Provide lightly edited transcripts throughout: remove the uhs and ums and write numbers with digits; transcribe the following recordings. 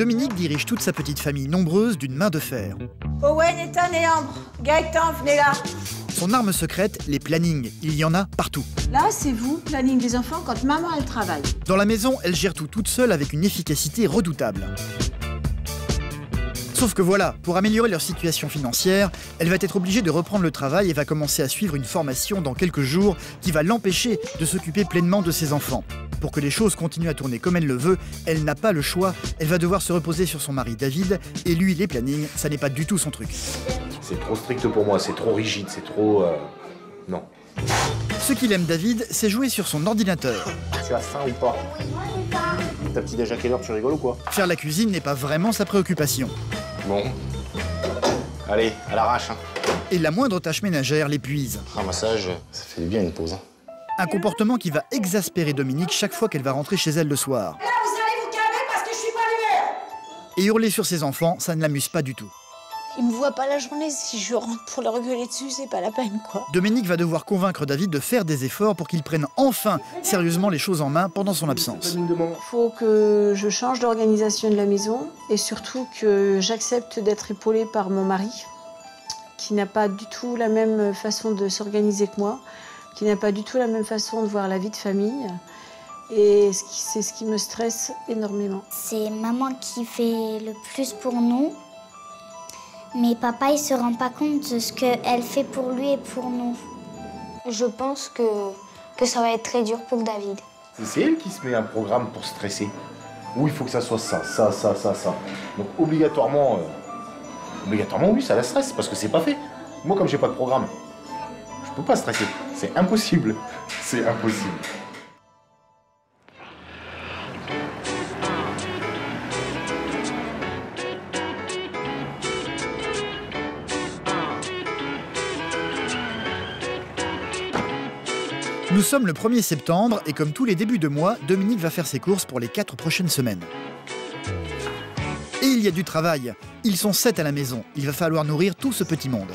Dominique dirige toute sa petite famille nombreuse d'une main de fer. Owen, Ethan et Ambre. Gaëtan, venez là. Son arme secrète, les plannings. Il y en a partout. Là, c'est vous, planning des enfants quand maman, elle travaille. Dans la maison, elle gère tout toute seule avec une efficacité redoutable. Sauf que voilà, pour améliorer leur situation financière, elle va être obligée de reprendre le travail et va commencer à suivre une formation dans quelques jours qui va l'empêcher de s'occuper pleinement de ses enfants. Pour que les choses continuent à tourner comme elle le veut, elle n'a pas le choix. Elle va devoir se reposer sur son mari David, et lui, les plannings, ça n'est pas du tout son truc. C'est trop strict pour moi, c'est trop rigide, c'est trop... Non. Ce qu'il aime David, c'est jouer sur son ordinateur. Tu as faim ou pas? Ta petite déj à quelle heure, tu rigoles ou quoi? Faire la cuisine n'est pas vraiment sa préoccupation. Bon. Allez, à l'arrache. Hein. Et la moindre tâche ménagère l'épuise. Ramassage, ça fait du bien une pause. Hein. Un comportement qui va exaspérer Dominique chaque fois qu'elle va rentrer chez elle le soir. Là, vous allez vous calmer parce que je suis pas l'hiver. Et hurler sur ses enfants, ça ne l'amuse pas du tout. Ils me voient pas la journée, si je rentre pour leur gueuler dessus, c'est pas la peine, quoi. Dominique va devoir convaincre David de faire des efforts pour qu'il prenne enfin sérieusement les choses en main pendant son absence. Faut que je change d'organisation de la maison et surtout que j'accepte d'être épaulée par mon mari, qui n'a pas du tout la même façon de s'organiser que moi, qui n'a pas du tout la même façon de voir la vie de famille. Et c'est ce qui me stresse énormément. C'est maman qui fait le plus pour nous. Mais papa, il se rend pas compte de ce qu'elle fait pour lui et pour nous. Je pense que ça va être très dur pour David. C'est elle qui se met un programme pour stresser. Où il faut que ça soit ça. Donc obligatoirement, oui, ça la stresse parce que c'est pas fait. Moi, comme j'ai pas de programme, je peux pas stresser. C'est impossible. C'est impossible. Nous sommes le 1er septembre et comme tous les débuts de mois, Dominique va faire ses courses pour les 4 prochaines semaines. Et il y a du travail. Ils sont 7 à la maison. Il va falloir nourrir tout ce petit monde.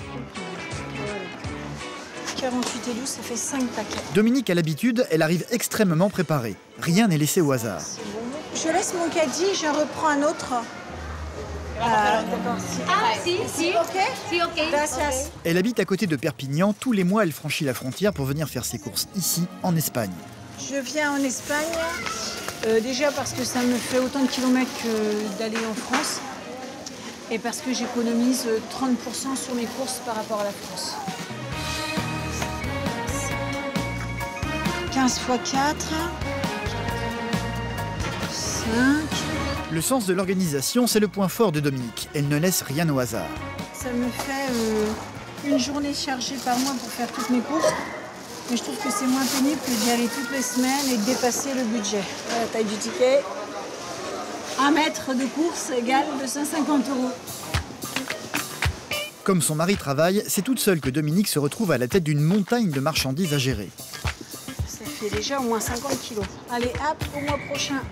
48 et 12, ça fait 5 paquets. Dominique a l'habitude, elle arrive extrêmement préparée. Rien n'est laissé au hasard. Je laisse mon caddie, j'en reprends un autre. Ok. Gracias. Elle habite à côté de Perpignan. Tous les mois, elle franchit la frontière pour venir faire ses courses ici, en Espagne. Je viens en Espagne, déjà parce que ça me fait autant de kilomètres que d'aller en France. Et parce que j'économise 30% sur mes courses par rapport à la France. 15 x 4, 5... Le sens de l'organisation, c'est le point fort de Dominique. Elle ne laisse rien au hasard. Ça me fait une journée chargée par mois pour faire toutes mes courses. Mais je trouve que c'est moins pénible que d'y aller toutes les semaines et de dépasser le budget. La taille du ticket, 1 mètre de course égale 250 €. Comme son mari travaille, c'est toute seule que Dominique se retrouve à la tête d'une montagne de marchandises à gérer. Ça fait déjà au moins 50 kilos. Allez, hop, au mois prochain.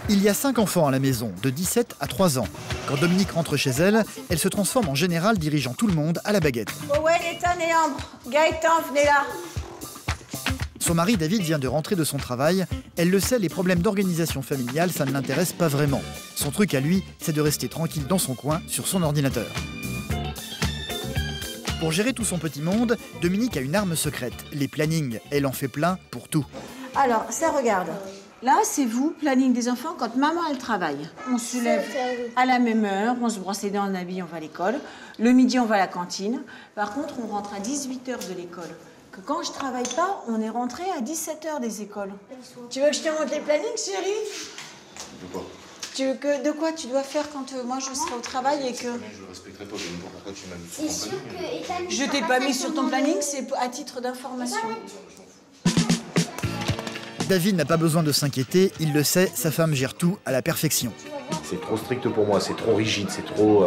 Il y a 5 enfants à la maison, de 17 à 3 ans. Quand Dominique rentre chez elle, elle se transforme en générale dirigeant tout le monde à la baguette. Owen, Ethan et Ambre. Gaëtan, venez là. Son mari David vient de rentrer de son travail. Elle le sait, les problèmes d'organisation familiale, ça ne l'intéresse pas vraiment. Son truc à lui, c'est de rester tranquille dans son coin, sur son ordinateur. Pour gérer tout son petit monde, Dominique a une arme secrète, les plannings. Elle en fait plein pour tout. Alors, ça regarde. Là, c'est vous, planning des enfants, quand maman, elle travaille. On se lève à la même heure, on se brosse les dents, on habille, on va à l'école. Le midi, on va à la cantine. Par contre, on rentre à 18h de l'école. Que quand je travaille pas, on est rentré à 17h des écoles. Tu veux que je te montre les plannings, chérie? De quoi? Tu veux que, de quoi tu dois faire quand moi, je serai au travail et que... Je respecterai pas, je ne sais pas pourquoi tu m'as mis sur ton planning. Je t'ai pas mis sur ton planning, c'est à titre d'information. David n'a pas besoin de s'inquiéter, il le sait, sa femme gère tout à la perfection. C'est trop strict pour moi, c'est trop rigide, c'est trop...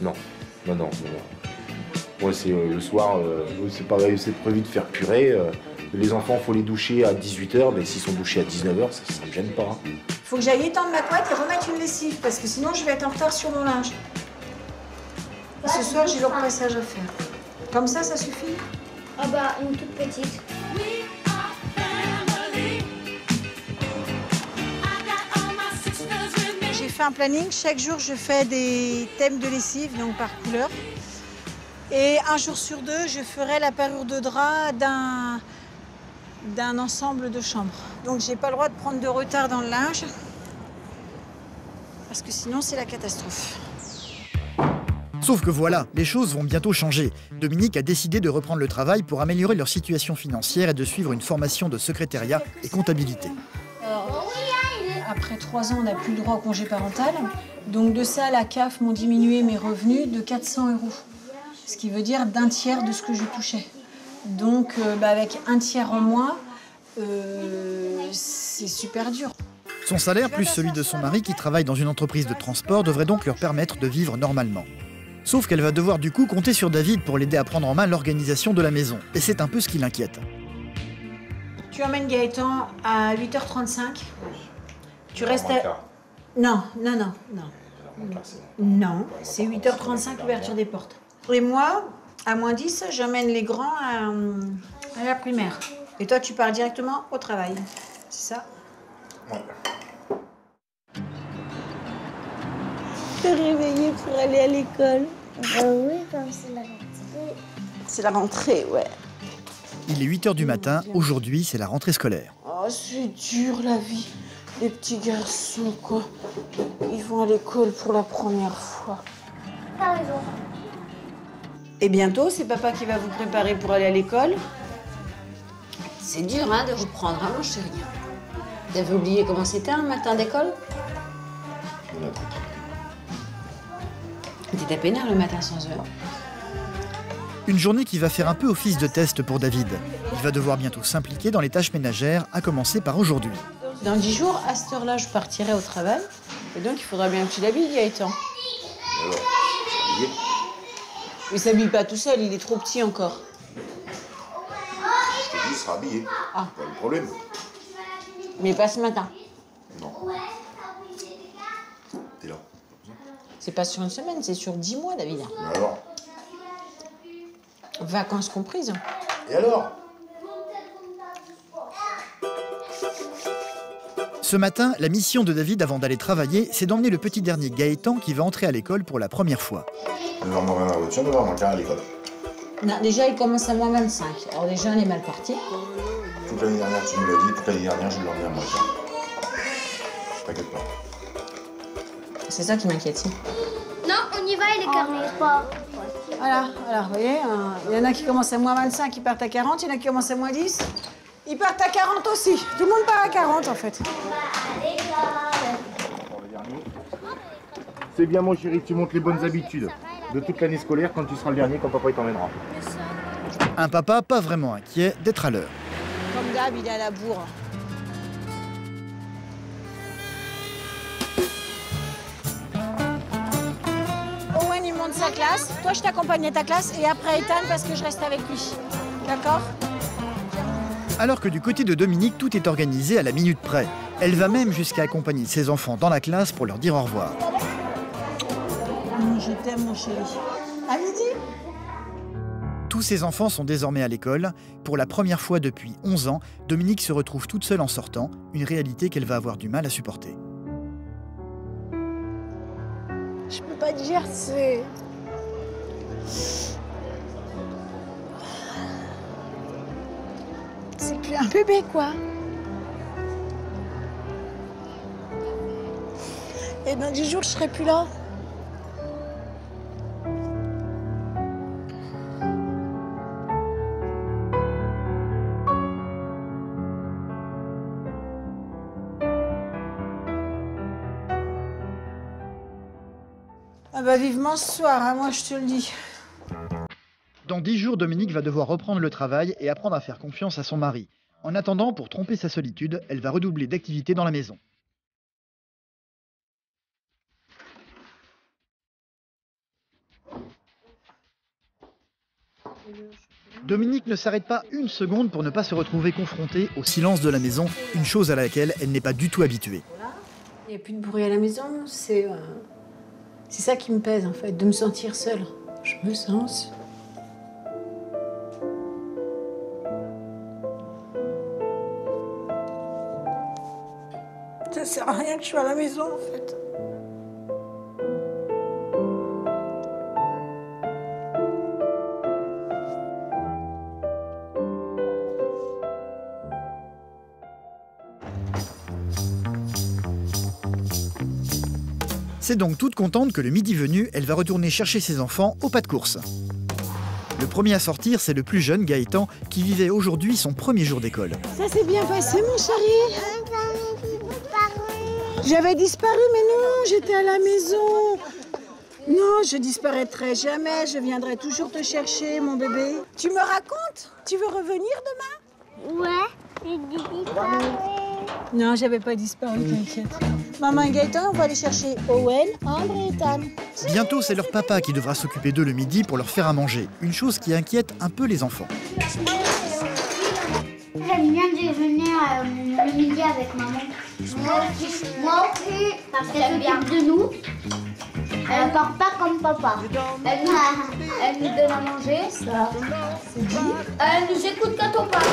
Non. Moi, c'est le soir, c'est pareil, c'est prévu de faire purée. Les enfants, il faut les doucher à 18h, mais s'ils sont douchés à 19h, ça ne me gêne pas. Faut que j'aille étendre ma couette et remettre une lessive, parce que sinon, je vais être en retard sur mon linge. Ce soir, j'ai le repassage à faire. Comme ça suffit? Ah bah, une toute petite. J'ai fais un planning. Chaque jour, je fais des thèmes de lessive, donc par couleur. Et un jour sur deux, je ferai la parure de drap d'un ensemble de chambres. Donc, j'ai pas le droit de prendre de retard dans le linge, parce que sinon, c'est la catastrophe. Sauf que voilà, les choses vont bientôt changer. Dominique a décidé de reprendre le travail pour améliorer leur situation financière et de suivre une formation de secrétariat et comptabilité. Après 3 ans, on n'a plus le droit au congé parental. Donc de ça, la CAF m'ont diminué mes revenus de 400 €. Ce qui veut dire d'un tiers de ce que je touchais. Donc avec un tiers en moins, c'est super dur. Son salaire, plus celui de son mari qui travaille dans une entreprise de transport, devrait donc leur permettre de vivre normalement. Sauf qu'elle va devoir du coup compter sur David pour l'aider à prendre en main l'organisation de la maison. Et c'est un peu ce qui l'inquiète. Tu emmènes Gaëtan à 8h35. Tu restes à... Non. Non, c'est 8h35 l'ouverture des portes. Et moi, à moins 10, j'emmène les grands à la primaire. Et toi, tu pars directement au travail. C'est ça? Ouais. Te réveiller pour aller à l'école. Oui, comme c'est la rentrée. C'est la rentrée, ouais. Il est 8h du matin, aujourd'hui c'est la rentrée scolaire. Oh, c'est dur la vie. Les petits garçons, quoi. Ils vont à l'école pour la première fois. T'as raison. Et bientôt, c'est papa qui va vous préparer pour aller à l'école. C'est dur, hein, de reprendre, hein, mon chéri. T'avais oublié comment c'était un matin d'école? T'étais peinard le matin sans eux. Une journée qui va faire un peu office de test pour David. Il va devoir bientôt s'impliquer dans les tâches ménagères, à commencer par aujourd'hui. Dans 10 jours, à cette heure-là, je partirai au travail. Et donc, il faudra bien que tu l'habilles, Gaëtan. Alors, c'est habillé. Il s'habille pas tout seul, il est trop petit encore. Je te dis, il sera habillé. Ah. Pas de problème. Mais pas ce matin. Non. T'es là. C'est pas sur une semaine, c'est sur 10 mois, David. Mais alors? Vacances comprises. Et alors? Ce matin, la mission de David avant d'aller travailler, c'est d'emmener le petit dernier Gaëtan qui va entrer à l'école pour la première fois. Je vais m'en la voiture, je vais m'en à l'école. Non, déjà, il commence à moins 25. Alors déjà, on est mal parti. Toute l'année dernière, tu me l'as dit, toute l'année dernière, je l'ai emmené à moi. T'inquiète pas. C'est ça qui m'inquiète, si. Non, on y va, il est carré. Voilà, vous voyez, il y en a qui commencent à moins 25, qui partent à 40, il y en a qui commencent à moins 10. Ils partent à 40 aussi. Tout le monde part à 40, en fait. C'est bien, mon chéri, tu montres les bonnes habitudes de toute l'année scolaire quand tu seras le dernier, quand papa il t'emmènera. Un papa pas vraiment inquiet d'être à l'heure. Comme d'hab, il est à la bourre. Owen, il monte sa classe. Toi, je t'accompagne à ta classe. Et après, Ethan, parce que je reste avec lui. D'accord? Alors que du côté de Dominique, tout est organisé à la minute près. Elle va même jusqu'à accompagner ses enfants dans la classe pour leur dire au revoir. Je t'aime, mon chéri. À midi? Tous ses enfants sont désormais à l'école. Pour la première fois depuis 11 ans, Dominique se retrouve toute seule en sortant, une réalité qu'elle va avoir du mal à supporter. Je peux pas dire, c'est... C'est plus un bébé, quoi. Et dans 10 jours, je serai plus là. Ah bah vivement ce soir, hein, moi je te le dis. Dans 10 jours, Dominique va devoir reprendre le travail et apprendre à faire confiance à son mari. En attendant, pour tromper sa solitude, elle va redoubler d'activité dans la maison. Dominique ne s'arrête pas une seconde pour ne pas se retrouver confrontée au silence de la maison, une chose à laquelle elle n'est pas du tout habituée. Il n'y a plus de bruit à la maison, c'est ça qui me pèse en fait, de me sentir seule. Je me sens... Ça sert à rien que je sois à la maison en fait. C'est donc toute contente que le midi venu, elle va retourner chercher ses enfants au pas de course. Le premier à sortir, c'est le plus jeune, Gaëtan, qui vivait aujourd'hui son premier jour d'école. Ça s'est bien passé, mon chéri? J'avais disparu, mais non, j'étais à la maison. Non, je disparaîtrai jamais, je viendrai toujours te chercher, mon bébé. Tu me racontes? Tu veux revenir demain? Ouais, j'ai disparu. Non, j'avais pas disparu, t'inquiète. Maman et Gaëtan, on va aller chercher Owen, Ambre et Ethan. Bientôt, c'est leur papa qui devra s'occuper d'eux le midi pour leur faire à manger. Une chose qui inquiète un peu les enfants. J'aime bien déjeuner le midi avec maman. Moi aussi, parce qu'elle s'occupe de nous. Elle ne part pas comme papa. Elle nous donne à manger. Ça, c'est dit. Elle nous écoute quand on parle.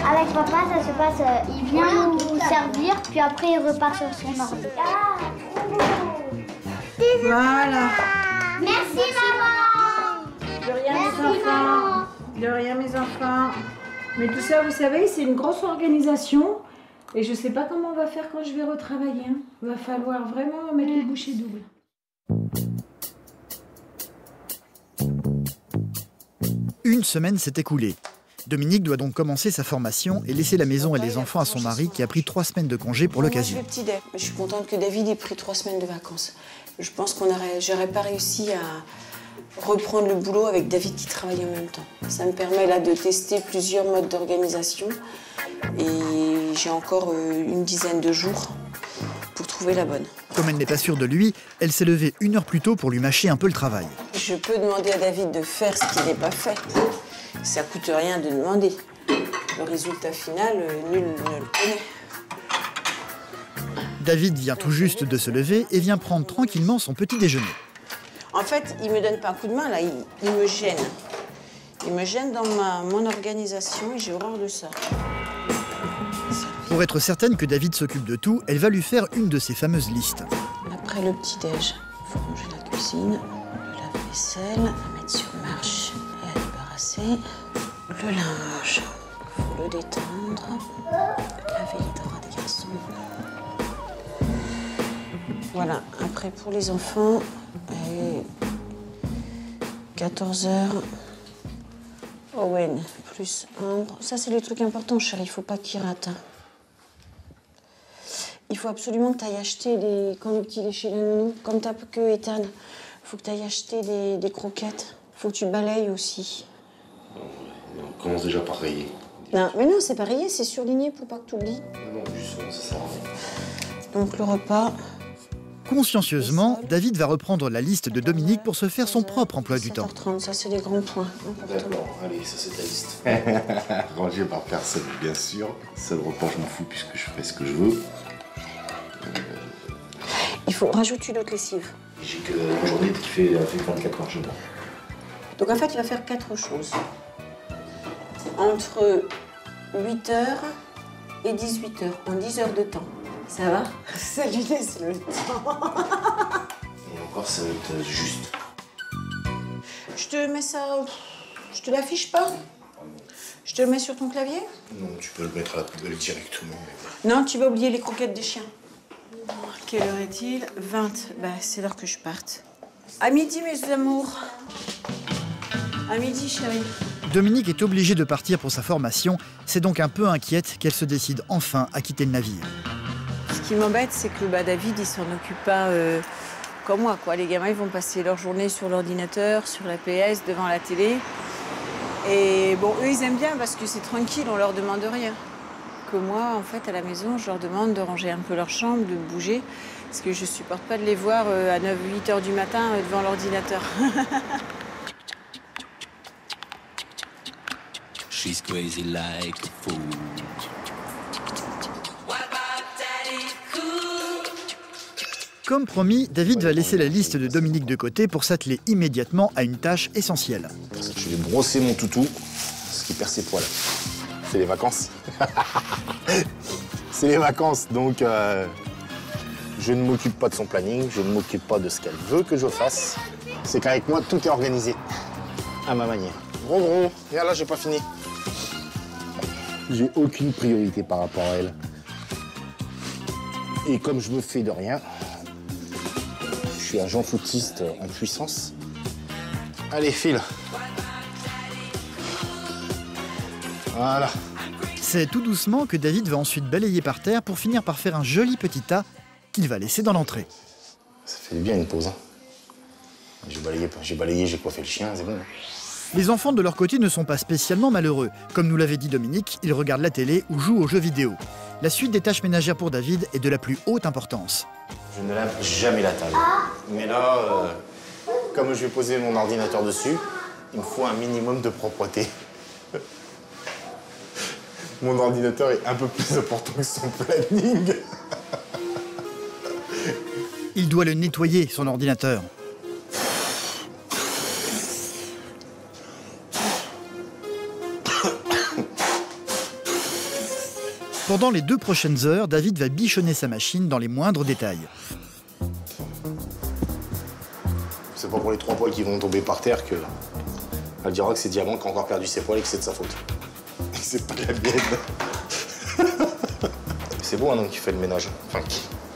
Avec papa, ça se passe, il vient nous servir, puis après il repart sur son ordi. Voilà. Merci maman. De rien mes enfants. De rien mes enfants. Mais tout ça, vous savez, c'est une grosse organisation. Et je sais pas comment on va faire quand je vais retravailler. Hein. Il va falloir vraiment mettre les bouchées doubles. Une semaine s'est écoulée. Dominique doit donc commencer sa formation et laisser la maison et les enfants à son mari qui a pris 3 semaines de congé pour l'occasion. Moi, je vais petit-déj. Je suis contente que David ait pris 3 semaines de vacances. Je pense j'aurais pas réussi à reprendre le boulot avec David qui travaille en même temps. Ça me permet là de tester plusieurs modes d'organisation et j'ai encore une dizaine de jours pour trouver la bonne. Comme elle n'est pas sûre de lui, elle s'est levée 1 heure plus tôt pour lui mâcher un peu le travail. Je peux demander à David de faire ce qui n'est pas fait. Ça coûte rien de demander. Le résultat final, nul ne le connaît. David vient tout juste de se lever et vient prendre tranquillement son petit déjeuner. En fait, il me donne pas un coup de main, là, il me gêne. Il me gêne dans mon organisation et j'ai horreur de ça. Pour être certaine que David s'occupe de tout, elle va lui faire une de ses fameuses listes. Après le petit-déj, il faut ranger la cuisine, le lave-vaisselle, la mettre sur marche et à débarrasser. Le linge, il faut le détendre, laver les draps des garçons. Voilà, après pour les enfants, 14h, Owen plus Ambre. Ça, c'est les trucs importants, chérie, il faut pas qu'ils ratent. Il faut absolument que tu ailles acheter quand le petit est chez la nounou, comme t'as que Ethan, il faut que tu ailles acheter des croquettes. Il faut que tu balayes aussi. On commence déjà par rayer. Non, mais non, c'est pas rayé, c'est surligné pour pas que tu oublies. Non, justement, ça sert à rien. Donc le repas. Consciencieusement, David va reprendre la liste de Dominique pour se faire son propre emploi du temps. 7h30, ça c'est des grands points. D'accord, allez, ça c'est ta liste. Rangé par personne, bien sûr. Ça, le repas, je m'en fous puisque je fais ce que je veux. Il faut rajouter une autre lessive. J'ai qu'une journée qui fait 24 heures chez moi. Donc en fait, il va faire 4 choses. Entre 8h et 18h, en 10 heures de temps. Ça va? Ça lui laisse le temps. Et encore, ça va être juste. Je te mets ça... Je te l'affiche pas? Je te le mets sur ton clavier? Non, tu peux le mettre à la poubelle directement. Non, tu vas oublier les croquettes des chiens. Quelle heure est-il? 20. Bah, c'est l'heure que je parte. À midi, mes amours. À midi, chérie. Dominique est obligée de partir pour sa formation. C'est donc un peu inquiète qu'elle se décide enfin à quitter le navire. Ce qui m'embête, c'est que David, il s'en occupe pas comme moi, quoi. Les gamins, ils vont passer leur journée sur l'ordinateur, sur la PS, devant la télé. Et bon, eux, ils aiment bien parce que c'est tranquille, on leur demande rien. Que moi, en fait, à la maison, je leur demande de ranger un peu leur chambre, de bouger, parce que je supporte pas de les voir à 9-8 heures du matin devant l'ordinateur. She's crazy like a fool. Comme promis, David va laisser la liste de Dominique de côté pour s'atteler immédiatement à une tâche essentielle. Je vais brosser mon toutou, ce qui perd ses poils. C'est les vacances. C'est les vacances, donc je ne m'occupe pas de son planning, je ne m'occupe pas de ce qu'elle veut que je fasse. C'est qu'avec moi, tout est organisé, à ma manière. Gros, et là, j'ai pas fini. J'ai aucune priorité par rapport à elle. Et comme je me fais de rien, suis un Jean footiste en puissance. Allez, file. Voilà. C'est tout doucement que David va ensuite balayer par terre pour finir par faire un joli petit tas qu'il va laisser dans l'entrée. Ça fait bien une pause. Hein. J'ai balayé, j'ai coiffé le chien, c'est bon. Les enfants de leur côté ne sont pas spécialement malheureux. Comme nous l'avait dit Dominique, ils regardent la télé ou jouent aux jeux vidéo. La suite des tâches ménagères pour David est de la plus haute importance. Je ne lave jamais la table. Mais là, comme je vais poser mon ordinateur dessus, il me faut un minimum de propreté. Mon ordinateur est un peu plus important que son planning. Il doit le nettoyer, son ordinateur. Pendant les 2 prochaines heures, David va bichonner sa machine dans les moindres détails. C'est pas pour les 3 poils qui vont tomber par terre que elle dira que c'est Diamant qui a encore perdu ses poils et que c'est de sa faute. Et c'est pas de la mienne. C'est beau un homme qui fait le ménage. Enfin,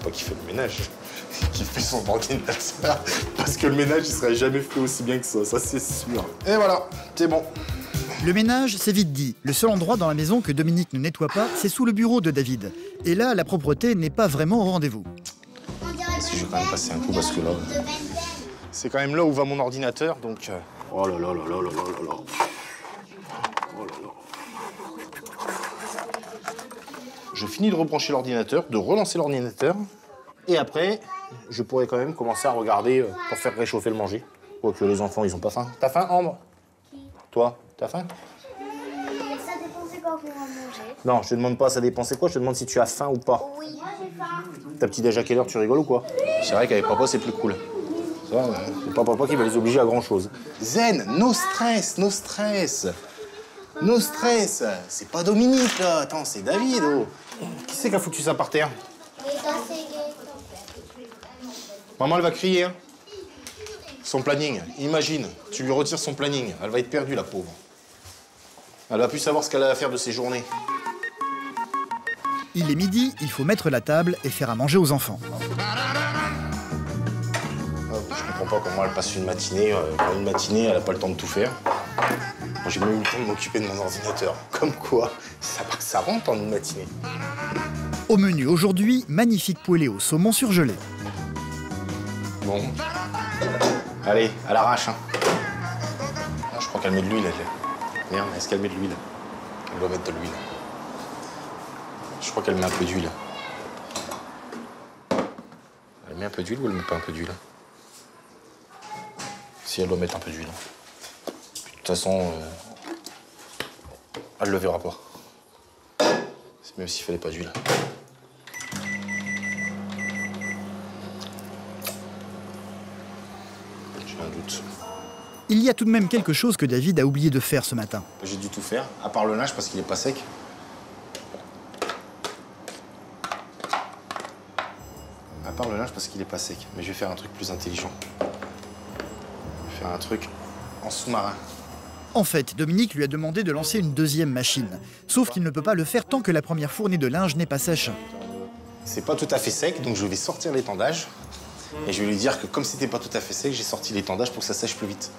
pas qui fait le ménage, qui fait son ordinateur. Parce que le ménage, il serait jamais fait aussi bien que ça c'est sûr. Et voilà, c'est bon. Le ménage, c'est vite dit. Le seul endroit dans la maison que Dominique ne nettoie pas, c'est sous le bureau de David. Et là, la propreté n'est pas vraiment au rendez-vous. Si je vais quand même passer un coup parce que là, c'est quand même là où va mon ordinateur, donc... Oh là là là là là là là. Oh là là. Je finis de rebrancher l'ordinateur, de relancer l'ordinateur, et après, je pourrais quand même commencer à regarder pour faire réchauffer le manger. Quoique les enfants, ils ont pas faim. T'as faim, Ambre? Toi, t'as faim? Ça dépend c'est quoi qu'on va manger. Non, je te demande pas ça dépend c'est quoi, je te demande si tu as faim ou pas. Oui, moi j'ai faim. Ta petit déj à quelle heure, tu rigoles ou quoi? C'est vrai qu'avec papa, c'est plus cool. Ça, c'est pas papa qui va les obliger à grand-chose. Zen, no stress, no stress. No stress. C'est pas Dominique, là. Attends, c'est David, oh. Qui c'est qui a foutu ça par terre? Et toi, c'est Maman, elle va crier, hein. Son planning, imagine, tu lui retires son planning. Elle va être perdue, la pauvre. Elle va plus savoir ce qu'elle a à faire de ses journées. Il est midi, il faut mettre la table et faire à manger aux enfants. Je comprends pas comment elle passe une matinée. Une matinée, elle a pas le temps de tout faire. Moi, j'ai même eu le temps de m'occuper de mon ordinateur. Comme quoi, ça rentre en une matinée. Au menu aujourd'hui, magnifique poêlée au saumon surgelé. Bon. Allez, à l'arrache, hein. Ah, je crois qu'elle met de l'huile, elle. Merde, est-ce qu'elle met de l'huile? Elle doit mettre de l'huile. Je crois qu'elle met un peu d'huile. Elle met un peu d'huile ou elle met pas un peu d'huile? Si, elle doit mettre un peu d'huile. De toute façon, elle le verra pas. Même s'il fallait pas d'huile. J'ai un doute. Il y a tout de même quelque chose que David a oublié de faire ce matin. J'ai dû tout faire, à part le linge parce qu'il est pas sec. À part le linge parce qu'il est pas sec. Mais je vais faire un truc plus intelligent. Je vais faire un truc en sous-marin. En fait, Dominique lui a demandé de lancer une deuxième machine. Sauf qu'il ne peut pas le faire tant que la première fournée de linge n'est pas sèche. C'est pas tout à fait sec, donc je vais sortir l'étendage. Et je vais lui dire que comme c'était pas tout à fait sec, j'ai sorti l'étendage pour que ça sèche plus vite.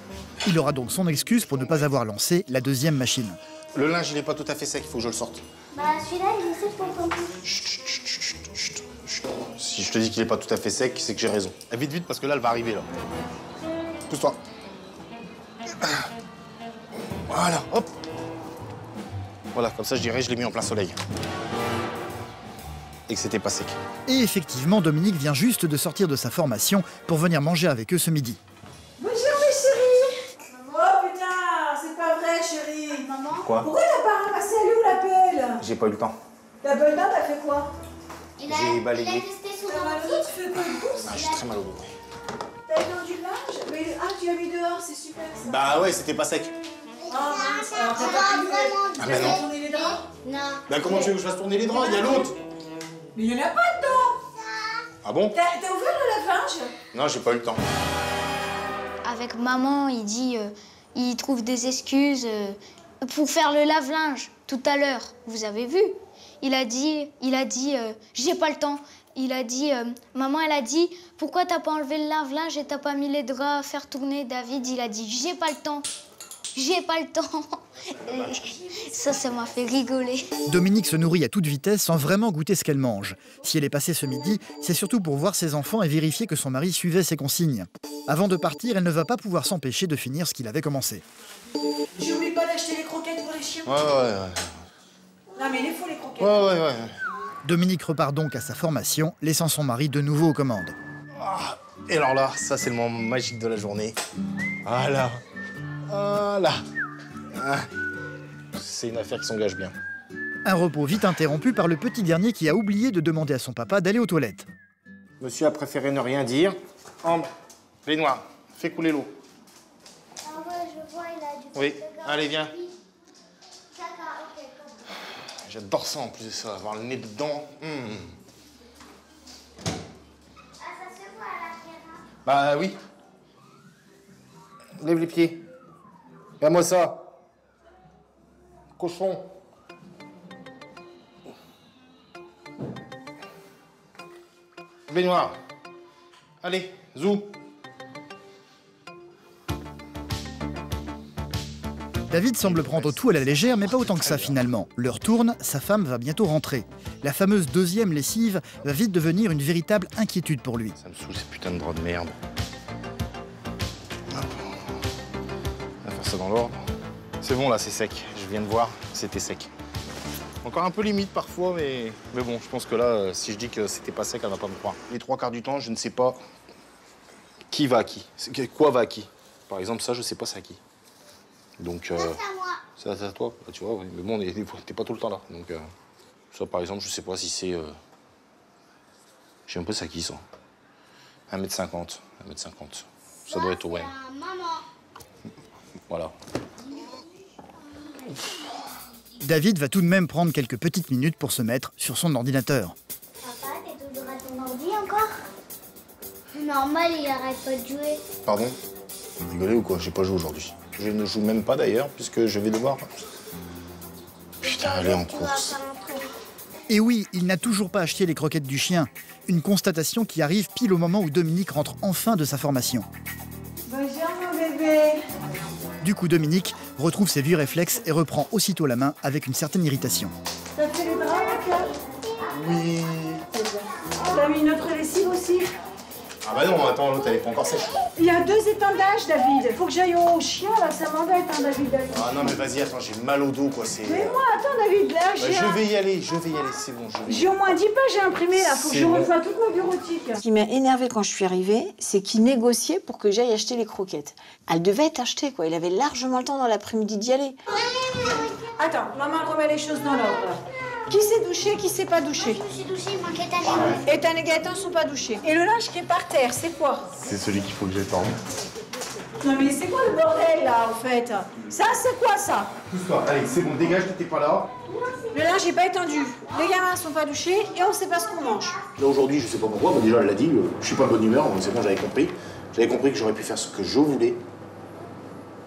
Il aura donc son excuse pour ne pas avoir lancé la deuxième machine. Le linge, il est pas tout à fait sec, il faut que je le sorte. Bah celui-là, il est sec pour ton cul. Chut, chut, chut, chut, chut. Si je te dis qu'il est pas tout à fait sec, c'est que j'ai raison. Et vite, vite, parce que là, elle va arriver, là. Pousse-toi. Voilà, hop. Voilà, comme ça, je dirais, je l'ai mis en plein soleil. Et que c'était pas sec. Et effectivement, Dominique vient juste de sortir de sa formation pour venir manger avec eux ce midi. Bonjour mes chéris. Oh putain, c'est pas vrai chérie. Maman, Quoi? pourquoi t'as pas ramassé elle est où la pelle? J'ai pas eu le temps. La pelle là, t'as fait quoi? J'ai balayé. Il a testé son T'as mal au dos, tu fais quoi de course? Ah, je suis très mal au dos. T'as étendu le linge? Mais, tu l'as mis dehors, c'est super ça. Bah ouais, c'était pas sec. Oh mince, alors t'as Ah, pas pu vraiment. Ah, mais non. tourner les draps? Non. Bah comment tu veux que je fasse tourner les draps? Il y a l'autre. Mais il y en a pas dedans. Ah bon? T'as ouvert le lave-linge? Non, j'ai pas eu le temps. Avec maman, il dit, il trouve des excuses pour faire le lave-linge tout à l'heure. Vous avez vu? Il a dit, j'ai pas le temps. il a dit, maman elle a dit, pourquoi t'as pas enlevé le lave-linge et t'as pas mis les draps à faire tourner? David, il a dit, j'ai pas le temps. J'ai pas le temps. Ça m'a fait rigoler. Dominique se nourrit à toute vitesse sans vraiment goûter ce qu'elle mange. Si elle est passée ce midi, c'est surtout pour voir ses enfants et vérifier que son mari suivait ses consignes. Avant de partir, elle ne va pas pouvoir s'empêcher de finir ce qu'il avait commencé. J'oublie pas d'acheter les croquettes pour les chiens. Ouais. Non mais il faut les croquettes. Ouais. Dominique repart donc à sa formation, laissant son mari de nouveau aux commandes. Et alors là, ça c'est le moment magique de la journée. Voilà. C'est une affaire qui s'engage bien. Un repos vite interrompu par le petit dernier qui a oublié de demander à son papa d'aller aux toilettes. Monsieur a préféré ne rien dire. Ambre, baignoire, fais couler l'eau. Ah ouais, je vois, il a du... Oui, allez, viens. D'accord, ok. J'adore ça en plus de ça, avoir le nez dedans. Ah, ça se voit à la terrasse. Bah oui. Lève les pieds. Regarde-moi ça. Cochon. Baignoire. Allez, zou. David semble prendre tout à la légère, mais pas autant que ça finalement. L'heure tourne, sa femme va bientôt rentrer. La fameuse deuxième lessive va vite devenir une véritable inquiétude pour lui. Ça me saoule ces putains de draps de merde. Hop. On va faire ça dans l'ordre. C'est bon là, c'est sec. Je viens de voir, c'était sec. Encore un peu limite parfois, mais bon, je pense que là, si je dis que c'était pas sec, elle va pas me croire. Les trois quarts du temps, je ne sais pas qui va à qui. Quoi va à qui. Par exemple, ça, je sais pas c'est à qui. Donc, C'est à moi. c'est à toi, tu vois, oui. Mais bon, t'es pas tout le temps là. Donc, ça, par exemple, je sais pas si c'est... Je sais un peu c'est à qui, ça. 1m50. Ça doit être au Wayne. Maman. Voilà. David va tout de même prendre quelques petites minutes pour se mettre sur son ordinateur. Papa, t'es toujours à ton ordi encore? Normal, il arrête pas de jouer. Pardon? Vous rigolez ou quoi? J'ai pas joué aujourd'hui. Je ne joue même pas d'ailleurs, puisque je vais devoir... Putain, aller en course. Et oui, il n'a toujours pas acheté les croquettes du chien. Une constatation qui arrive pile au moment où Dominique rentre enfin de sa formation. Bonjour mon bébé. Du coup, Dominique retrouve ses vieux réflexes et reprend aussitôt la main avec une certaine irritation. T'as fait les draps, Michael? Oui. T'as mis une autre lessive aussi? Ah bah non, attends, l'autre elle est pas encore sèche. Il y a 2 étendages, David. Faut que j'aille au chien, là, ça m'embête, hein, David. Ah non mais vas-y, attends, j'ai mal au dos quoi, c'est... Mais moi, attends, David, là, j'ai je vais y aller, c'est bon, je vais y J'ai au moins 10 pages, j'ai imprimé, là. Faut que C'est je bon. revoie toute ma bureautique. Ce qui m'a énervé quand je suis arrivée, c'est qu'il négociait pour que j'aille acheter les croquettes. Elle devait être achetée, quoi. Il avait largement le temps dans l'après-midi d'y aller. Attends, maman remet les choses dans l'ordre. Qui s'est douché, qui s'est pas douché? Je me suis douchée, moi, Kétan. Ethan et Gaëtan sont pas douchés. Et le linge qui est par terre, c'est quoi? C'est celui qu'il faut que j'attende. Non mais c'est quoi le bordel, là, en fait? Ça, c'est quoi, ça? Pousse-toi, allez, c'est bon, dégage, t'étais pas là. Le linge n'est pas étendu. Les gamins sont pas douchés et on sait pas ce qu'on mange. Là aujourd'hui, je sais pas pourquoi, mais déjà elle l'a dit, je suis pas de bonne humeur, donc c'est bon, j'avais compris. J'avais compris que j'aurais pu faire ce que je voulais.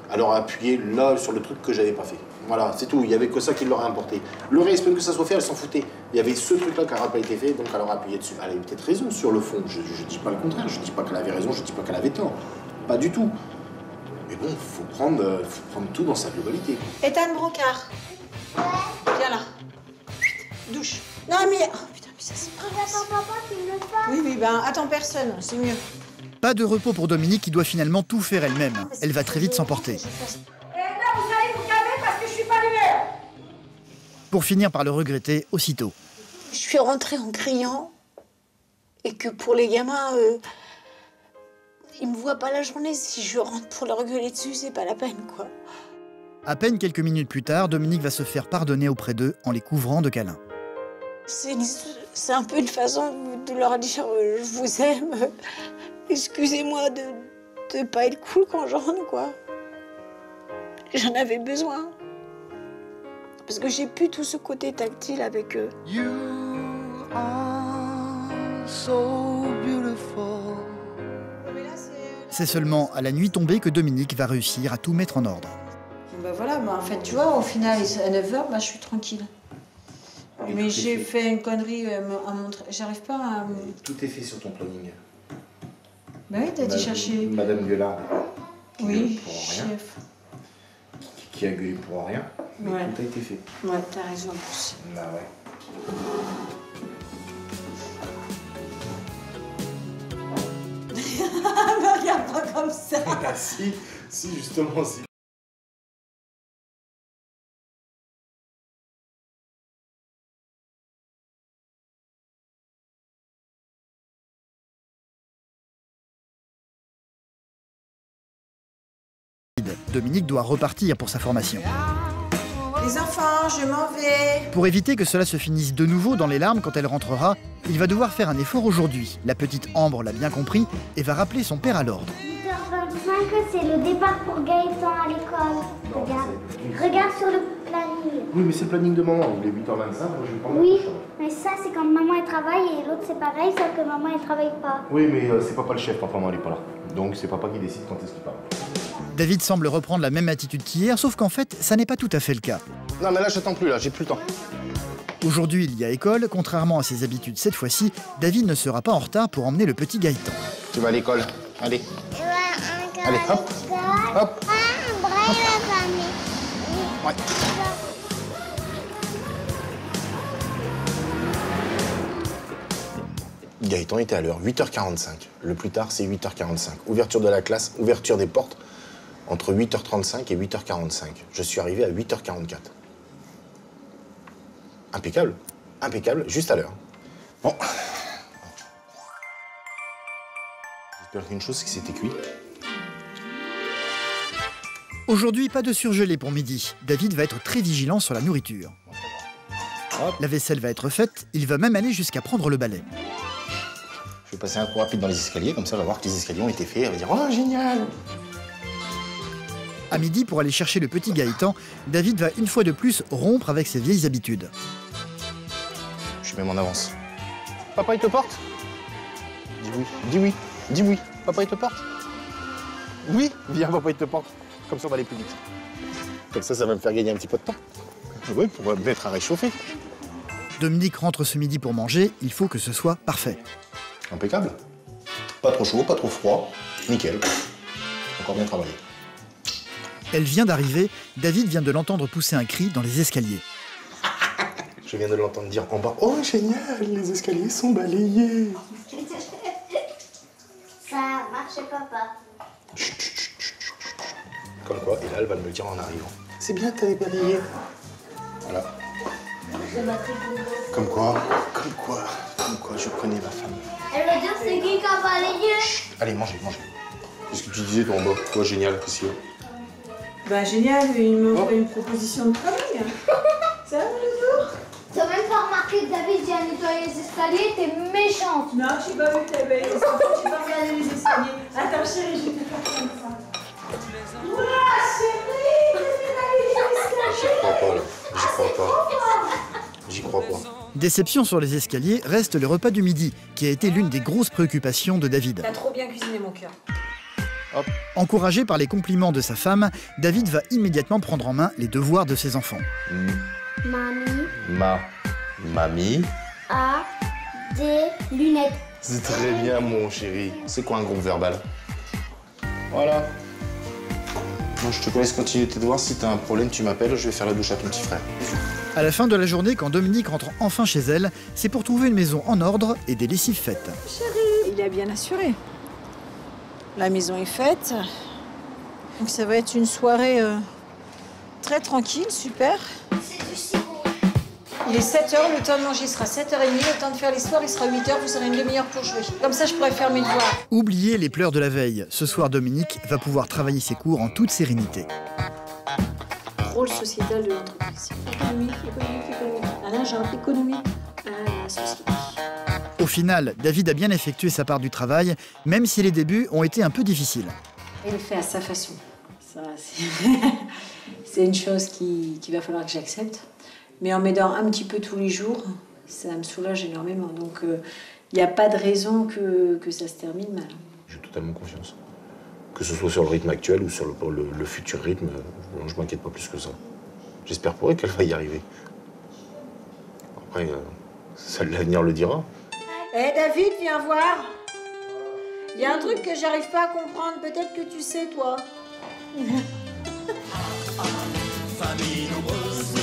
Alors appuyer là sur le truc que j'avais pas fait. Voilà, c'est tout, il y avait que ça qui leur a importé. Le reste, même que ça soit fait, elle s'en foutait. Il y avait ce truc-là qui n'aurait pas été fait, donc elle aurait appuyé dessus. Elle avait peut-être raison sur le fond, je dis pas le contraire, je dis pas qu'elle avait raison, je dis pas qu'elle avait tort. Pas du tout. Mais bon, faut prendre tout dans sa globalité. Ethan Brocard. Viens là. Douche. Non mais... Oh putain, mais ça c'est pas... J'attends papa qui me le fasse. Oui, ben attends personne, c'est mieux. Pas de repos pour Dominique qui doit finalement tout faire elle-même. Elle va très vite s'emporter. Là, vous allez vous calmer parce que je suis pas l'humeur. Pour finir par le regretter aussitôt. Je suis rentrée en criant et que pour les gamins, ils me voient pas la journée. Si je rentre pour leur gueuler dessus, c'est pas la peine, quoi. À peine quelques minutes plus tard, Dominique va se faire pardonner auprès d'eux en les couvrant de câlins. C'est un peu une façon de leur dire je vous aime. Excusez-moi de pas être cool quand je rentre, quoi. J'en avais besoin. Parce que j'ai plus tout ce côté tactile avec eux. You are so beautiful. C'est seulement à la nuit tombée que Dominique va réussir à tout mettre en ordre. Ben voilà, en fait, tu vois, au final, à 9h, je suis tranquille. Mais j'ai fait une connerie à montrer. J'arrive pas à. Tout est fait sur ton planning. Bah oui, t'as dit chercher. Madame Gueulard. Oui, pour rien. chef. Qui a gueulé pour rien. Mais Ouais. tout a été fait. Ouais, t'as raison en plus. Bah ouais. Me regarde pas comme ça. Ah si, justement, si. Dominique doit repartir pour sa formation. Les enfants, je m'en vais. Pour éviter que cela se finisse de nouveau dans les larmes quand elle rentrera, il va devoir faire un effort aujourd'hui. La petite Ambre l'a bien compris et va rappeler son père à l'ordre. 8h25, c'est le départ pour Gaëtan à l'école. Regarde. Regarde sur le planning. Oui, mais c'est le planning de maman. Il est 8h25, moi je vais prendre Oui, la prochaine. mais ça c'est quand maman elle travaille et l'autre c'est pareil, sauf que maman elle travaille pas. Oui, mais c'est papa le chef quand maman elle est pas là. Donc c'est papa qui décide quand est-ce qu'il parle. David semble reprendre la même attitude qu'hier, sauf qu'en fait, ça n'est pas tout à fait le cas. Non mais là j'attends plus, là, j'ai plus le temps. Aujourd'hui, il y a école. Contrairement à ses habitudes cette fois-ci, David ne sera pas en retard pour emmener le petit Gaëtan. Tu vas à l'école, allez. Allez, hop, hop. Ouais. Gaëtan était à l'heure, 8h45. Le plus tard, c'est 8h45. Ouverture de la classe, ouverture des portes, entre 8h35 et 8h45. Je suis arrivé à 8h44. Impeccable, impeccable, juste à l'heure. Bon. J'espère qu'une chose, c'est que c'était cuit. Aujourd'hui, pas de surgelé pour midi. David va être très vigilant sur la nourriture. La vaisselle va être faite, il va même aller jusqu'à prendre le balai. Je vais passer un coup rapide dans les escaliers, comme ça, on va voir que les escaliers ont été faits. On va dire « Oh, génial !» À midi, pour aller chercher le petit Gaëtan, David va une fois de plus rompre avec ses vieilles habitudes. Je suis même en avance. Papa, il te porte? Dis oui, dis oui, dis oui. Papa, il te porte? Oui, viens, papa, il te porte. Comme ça, on va aller plus vite. Comme ça va me faire gagner un petit peu de temps. Oui, pour me mettre à réchauffer. Dominique rentre ce midi pour manger, il faut que ce soit parfait. Impeccable. Pas trop chaud, pas trop froid. Nickel. Encore bien travaillé. Elle vient d'arriver, David vient de l'entendre pousser un cri dans les escaliers. Je viens de l'entendre dire en bas « Oh, génial, les escaliers sont balayés !» Ça marche, papa. Chut, chut, chut, chut, chut. Comme quoi, et là, elle va me le dire en arrivant. C'est bien, t'avais balayé. Voilà. Comme quoi, je connais ma femme. Elle va dire c'est qui a balayé. Allez, mangez, mangez. Qu'est-ce que tu disais, toi, en bas? Toi, génial, qu'est-ce qu'il y a? Bah génial, il me fait une proposition de travail. Ça va, le jour? T'as même pas remarqué que David vient nettoyer les escaliers, t'es méchante. Non, je suis pas vu que t'avais les enfants, j'ai pas regardé les escaliers. Attends, chérie, je vais te faire comme ça. Ouah, chérie, J'y crois pas, là. J'y crois pas. J'y crois pas. Déception sur les escaliers reste le repas du midi, qui a été l'une des grosses préoccupations de David. T'as trop bien cuisiné, mon cœur. Hop. Encouragé par les compliments de sa femme, David va immédiatement prendre en main les devoirs de ses enfants. Mamie A des lunettes. C'est très bien, mon chéri. C'est quoi un groupe verbal? Voilà. Moi, je te laisse continuer tes devoirs. Si t'as un problème, tu m'appelles, je vais faire la douche à ton petit frère. À la fin de la journée, quand Dominique rentre enfin chez elle, c'est pour trouver une maison en ordre et des lessives faites. Chérie, il a bien assuré. La maison est faite. Donc ça va être une soirée très tranquille, super. C'est du sirop. Il est 7h, le temps de manger sera 7h30, le temps de faire l'histoire, il sera 8h, vous aurez une demi-heure pour jouer. Comme ça, je pourrai faire mes devoirs. Oubliez les pleurs de la veille. Ce soir, Dominique va pouvoir travailler ses cours en toute sérénité. Rôle sociétal de l'entreprise. Économique. Un agent économique à la société. Au final, David a bien effectué sa part du travail, même si les débuts ont été un peu difficiles. Il le fait à sa façon. Ça, c'est une chose qu'il va falloir que j'accepte. Mais en m'aidant un petit peu tous les jours, ça me soulage énormément. Donc, il n'y a pas de raison que ça se termine mal. J'ai totalement confiance. Que ce soit sur le rythme actuel ou sur le futur rythme, je m'inquiète pas plus que ça. J'espère pour elle qu'elle va y arriver. Après, seul l'avenir le dira. Eh David, viens voir. Il y a un truc que j'arrive pas à comprendre. Peut-être que tu sais, toi. Famille nombreuse.